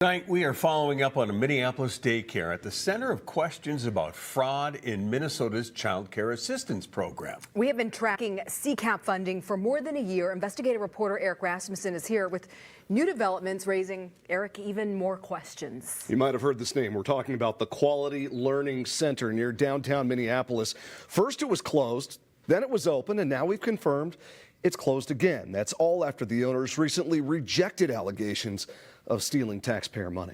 Tonight, we are following up on a Minneapolis Daycare at the center of questions about fraud in Minnesota's child care assistance program. We have been tracking CCAP funding for more than a year. Investigative reporter Eric Rasmussen is here with new developments raising, Eric, even more questions. You might have heard this name. We're talking about the Quality Learning Center near downtown Minneapolis. First it was closed, then it was open, and now we've confirmed it's closed again. That's all after the owners recently rejected allegations of stealing taxpayer money.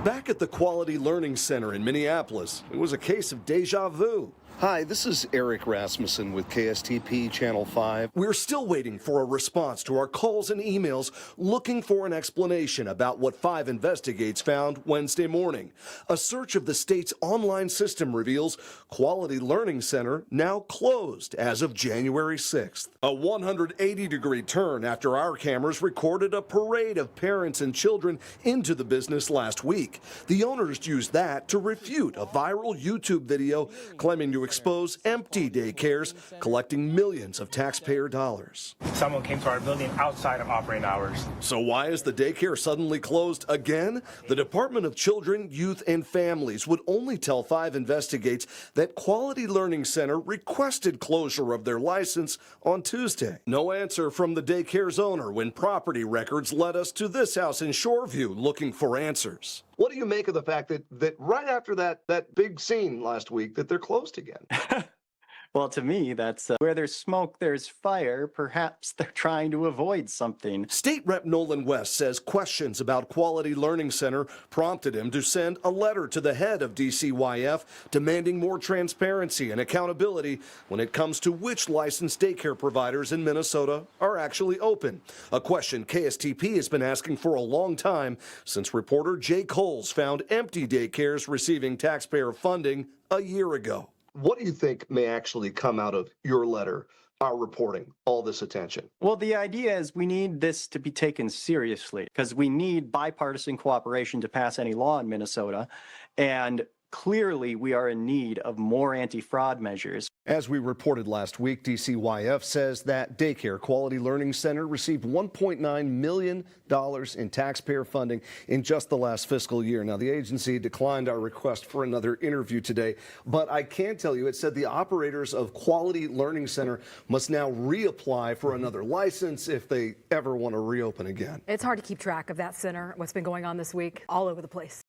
Back at the Quality Learning Center in Minneapolis, it was a case of deja vu. Hi, this is Eric Rasmussen with KSTP Channel 5. We're still waiting for a response to our calls and emails looking for an explanation about what 5 Investigates found Wednesday morning. A search of the state's online system reveals Quality Learning Center now closed as of January 6th. A 180-degree turn after our cameras recorded a parade of parents and children into the business last week. The owners used that to refute a viral YouTube video claiming to expose empty daycares collecting millions of taxpayer dollars. Someone came to our building outside of operating hours. So why is the daycare suddenly closed again? The Department of Children, Youth, and Families would only tell 5 Investigates that Quality Learning Center requested closure of their license on Tuesday. No answer from the daycare's owner when property records led us to this house in Shoreview looking for answers. What do you make of the fact that right after that big scene last week that they're closed again? Well, to me, that's where there's smoke, there's fire. Perhaps they're trying to avoid something. State Rep Nolan West says questions about Quality Learning Center prompted him to send a letter to the head of DCYF demanding more transparency and accountability when it comes to which licensed daycare providers in Minnesota are actually open. A question KSTP has been asking for a long time since reporter Jay Coles found empty daycares receiving taxpayer funding a year ago. What do you think may actually come out of your letter, our reporting, all this attention? Well, the idea is we need this to be taken seriously because we need bipartisan cooperation to pass any law in Minnesota. And clearly, we are in need of more anti-fraud measures. As we reported last week, DCYF says that Daycare Quality Learning Center received $1.9 million in taxpayer funding in just the last fiscal year. Now, the agency declined our request for another interview today, but I can tell you it said the operators of Quality Learning Center must now reapply for another license if they ever want to reopen again. It's hard to keep track of that center, what's been going on this week, all over the place.